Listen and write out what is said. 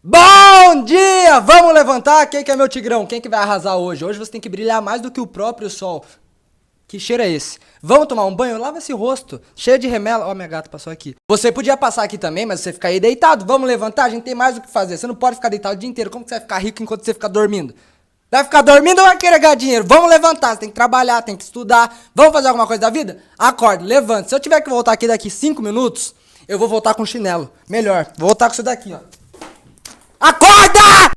Bom dia! Vamos levantar? Quem que é meu tigrão? Quem que vai arrasar hoje? Hoje você tem que brilhar mais do que o próprio sol. Que cheiro é esse? Vamos tomar um banho? Lava esse rosto, cheio de remela. Ó, minha gata passou aqui. Você podia passar aqui também, mas você fica aí deitado. Vamos levantar? A gente tem mais o que fazer. Você não pode ficar deitado o dia inteiro. Como que você vai ficar rico enquanto você fica dormindo? Vai ficar dormindo ou vai querer ganhar dinheiro? Vamos levantar, você tem que trabalhar, tem que estudar. Vamos fazer alguma coisa da vida? Acorde, levante. Se eu tiver que voltar aqui daqui 5 minutos, eu vou voltar com chinelo. Melhor, vou voltar com isso daqui, ó. Acorda!